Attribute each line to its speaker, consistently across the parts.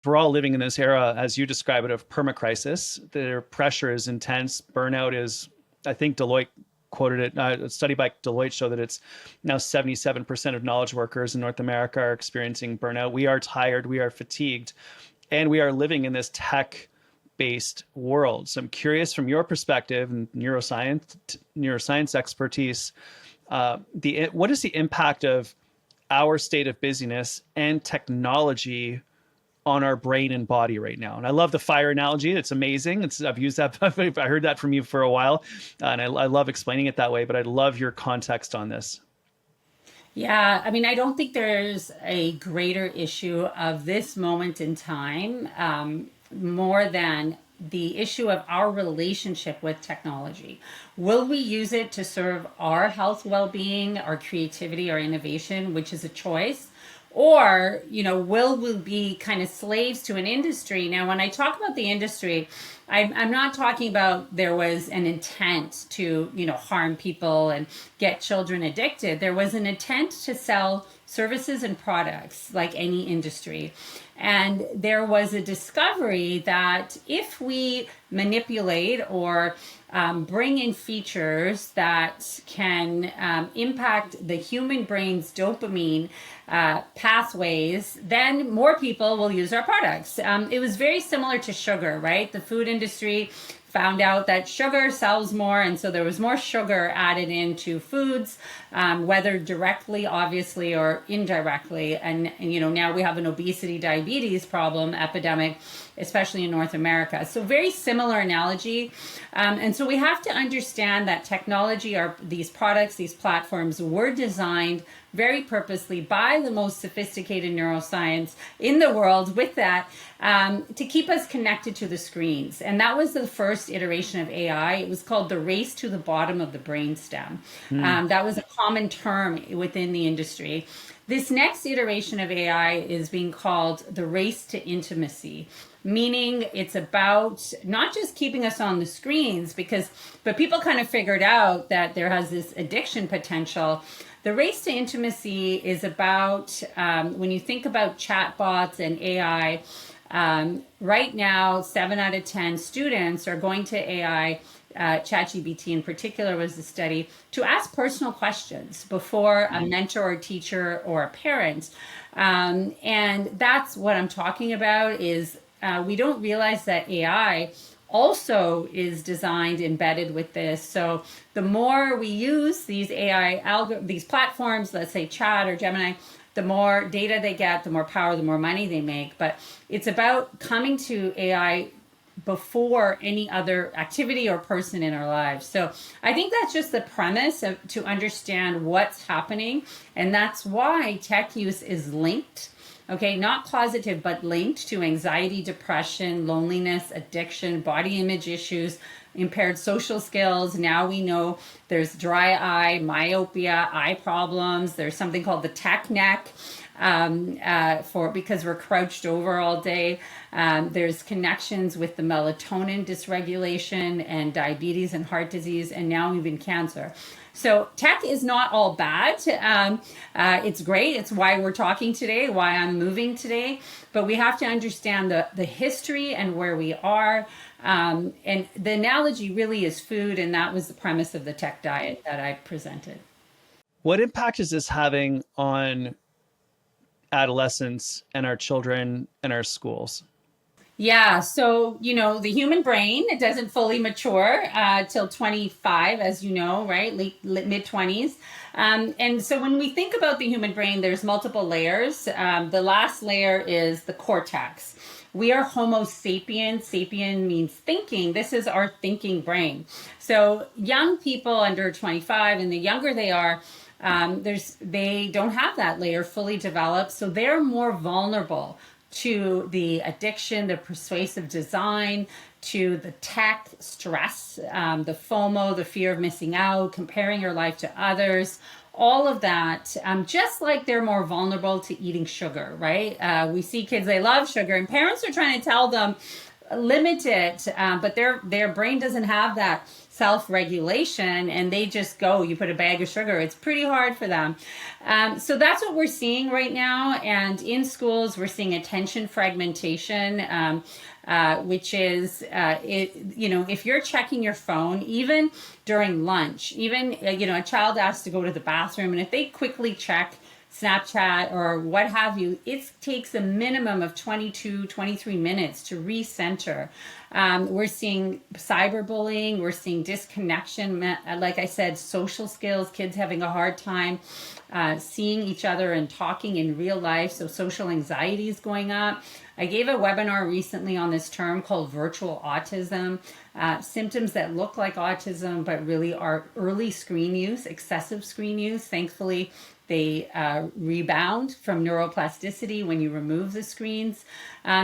Speaker 1: we're all living in this era, as you describe it, of permacrisis. The pressure is intense. Burnout is, I think Deloitte quoted it. A study by Deloitte showed that it's now 77% of knowledge workers in North America are experiencing burnout. We are tired, we are fatigued, and we are living in this tech based world. So I'm curious from your perspective and neuroscience expertise, the what is the impact of our state of busyness and technology on our brain and body right now? And I love the fire analogy. It's amazing. I've used that. I heard that from you for a while, and I love explaining it that way. But I'd love your context on this.
Speaker 2: Yeah, I mean, I don't think there's a greater issue of this moment in time more than the issue of our relationship with technology. Will we use it to serve our health, well-being, our creativity, our innovation, which is a choice? Or, will we be kind of slaves to an industry? Now, when I talk about the industry, I'm not talking about there was an intent to, harm people and get children addicted. There was an intent to sell services and products like any industry. And there was a discovery that if we manipulate or bring in features that can impact the human brain's dopamine pathways, then more people will use our products. It was very similar to sugar, right? The food industry found out that sugar sells more, and so there was more sugar added into foods, whether directly, obviously, or indirectly. And now we have an obesity, diabetes problem epidemic, especially in North America. So very similar analogy. And so we have to understand that technology, these products, these platforms were designed very purposely by the most sophisticated neuroscience in the world with that to keep us connected to the screens. And that was the first iteration of AI. It was called the race to the bottom of the brainstem.
Speaker 1: Hmm.
Speaker 2: That was a common term within the industry. This next iteration of AI is being called the race to intimacy, meaning it's about not just keeping us on the screens, but people kind of figured out that there has this addiction potential. The race to intimacy is about when you think about chatbots and AI. Right now, 7 out of 10 students are going to AI, ChatGPT in particular was the study, to ask personal questions before a mentor or teacher or a parent. And that's what I'm talking about is we don't realize that AI also is designed embedded with this. So the more we use these these platforms, let's say Chat or Gemini, the more data they get, the more power, the more money they make. But it's about coming to AI before any other activity or person in our lives. So I think that's just the premise to understand what's happening. And that's why tech use is linked. Okay, not causative, but linked to anxiety, depression, loneliness, addiction, body image issues, impaired social skills. Now we know there's dry eye, myopia, eye problems. There's something called the tech neck because we're crouched over all day. There's connections with the melatonin dysregulation and diabetes and heart disease, and now even cancer. So tech is not all bad. It's great. It's why we're talking today, why I'm moving today. But we have to understand the history and where we are. And the analogy really is food, and that was the premise of the tech diet that I presented.
Speaker 1: What impact is this having on adolescents and our children and our schools?
Speaker 2: Yeah, so the human brain, it doesn't fully mature till 25, as you know, right? Mid 20s. And so when we think about the human brain, there's multiple layers. The last layer is the cortex. We are Homo sapiens. Sapien means thinking. This is our thinking brain. So young people under 25, and the younger they are, they don't have that layer fully developed, so they're more vulnerable to the addiction, the persuasive design, to the tech stress, the FOMO, the fear of missing out, comparing your life to others, all of that, just like they're more vulnerable to eating sugar, right? We see kids, they love sugar, and parents are trying to tell them, limit it, but their brain doesn't have that self-regulation, and they just go, you put a bag of sugar, it's pretty hard for them. So that's what we're seeing right now. And in schools, we're seeing attention fragmentation, which is, if you're checking your phone, even during lunch, even, a child asks to go to the bathroom, and if they quickly check Snapchat or what have you, it takes a minimum of 22, 23 minutes to recenter. We're seeing cyberbullying, we're seeing disconnection, like I said, social skills, kids having a hard time seeing each other and talking in real life, so social anxiety is going up. I gave a webinar recently on this term called virtual autism, symptoms that look like autism but really are early screen use, excessive screen use. Thankfully, they rebound from neuroplasticity when you remove the screens.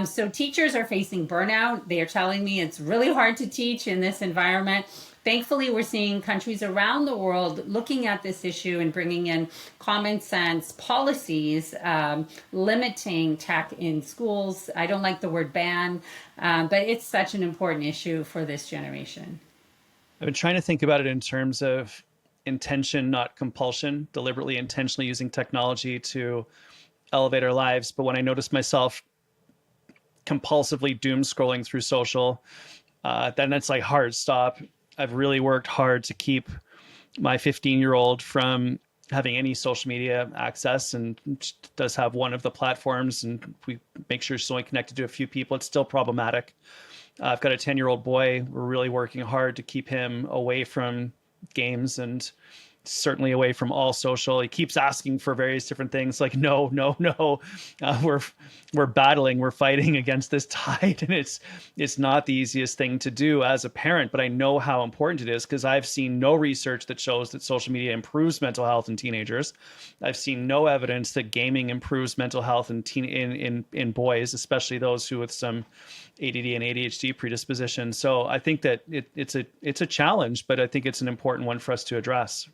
Speaker 2: So teachers are facing burnout. They are telling me it's really hard to teach in this environment. Thankfully, we're seeing countries around the world looking at this issue and bringing in common sense policies, limiting tech in schools. I don't like the word ban, but it's such an important issue for this generation.
Speaker 1: I've been trying to think about it in terms of intention, not compulsion, deliberately, intentionally using technology to elevate our lives. But when I notice myself compulsively doom scrolling through social, then it's like hard stop. I've really worked hard to keep my 15-year-old from having any social media access, and does have one of the platforms, and we make sure she's only connected to a few people. It's still problematic. I've got a 10-year-old boy. We're really working hard to keep him away from games and certainly away from all social. He keeps asking for various different things like, no. We're battling, we're fighting against this tide. And it's not the easiest thing to do as a parent, but I know how important it is because I've seen no research that shows that social media improves mental health in teenagers. I've seen no evidence that gaming improves mental health in boys, especially those who with some ADD and ADHD predisposition. So I think that it's a challenge, but I think it's an important one for us to address.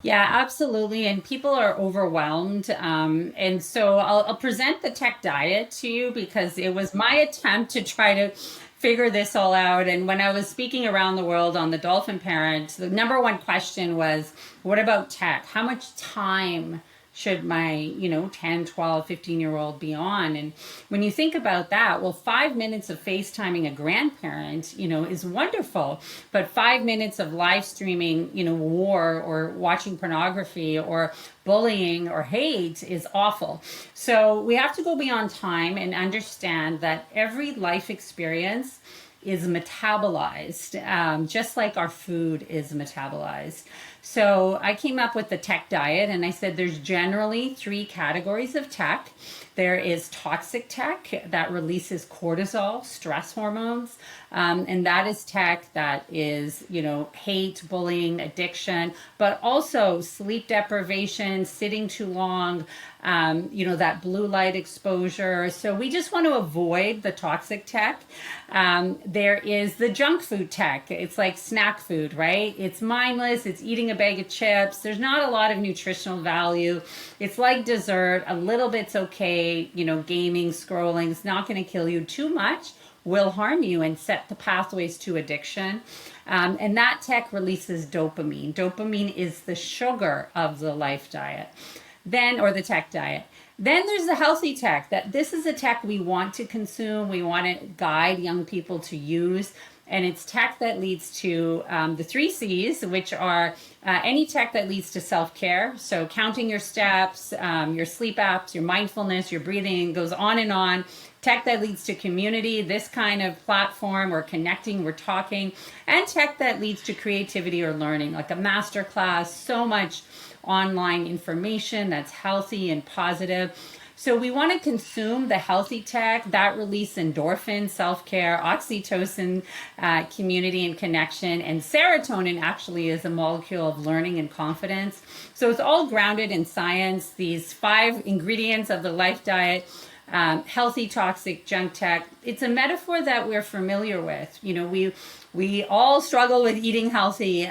Speaker 2: Yeah, absolutely. And people are overwhelmed. And so I'll present the tech diet to you because it was my attempt to try to figure this all out. And when I was speaking around the world on the Dolphin Parent, the number one question was, what about tech? How much time should my 10, 12, 15-year-old be on? And when you think about that, well, 5 minutes of FaceTiming a grandparent is wonderful, but 5 minutes of live streaming war or watching pornography or bullying or hate is awful. So we have to go beyond time and understand that every life experience is metabolized, just like our food is metabolized. So I came up with the tech diet, and I said there's generally 3 categories of tech. There is toxic tech that releases cortisol, stress hormones, and that is tech that is, hate, bullying, addiction, but also sleep deprivation, sitting too long, that blue light exposure. So we just want to avoid the toxic tech. There is the junk food tech. It's like snack food, right? It's mindless. It's eating a bag of chips. There's not a lot of nutritional value. It's like dessert. A little bit's okay. Gaming, scrolling is not going to kill you. Too much will harm you and set the pathways to addiction. And that tech releases dopamine. Dopamine is the sugar of the life diet, or the tech diet. Then there's the healthy tech. That this is a tech we want to consume. We want to guide young people to use. And it's tech that leads to the 3 C's, which are any tech that leads to self-care. So counting your steps, your sleep apps, your mindfulness, your breathing, goes on and on. Tech that leads to community, this kind of platform, we're connecting, we're talking. And tech that leads to creativity or learning, like a master class, so much online information that's healthy and positive. So we want to consume the healthy tech that release endorphin, self-care, oxytocin, community and connection, and serotonin actually is a molecule of learning and confidence. So it's all grounded in science. These 5 ingredients of the life diet healthy, toxic, junk tech. It's a metaphor that we're familiar with. You know, we all struggle with eating healthy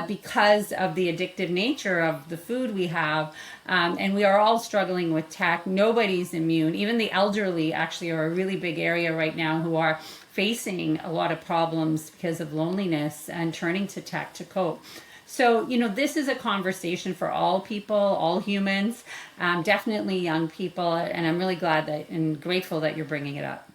Speaker 2: because of the addictive nature of the food we have. And we are all struggling with tech. Nobody's immune. Even the elderly actually are a really big area right now who are facing a lot of problems because of loneliness and turning to tech to cope. So, you know, this is a conversation for all people, all humans, definitely young people. And I'm really glad that and grateful that you're bringing it up.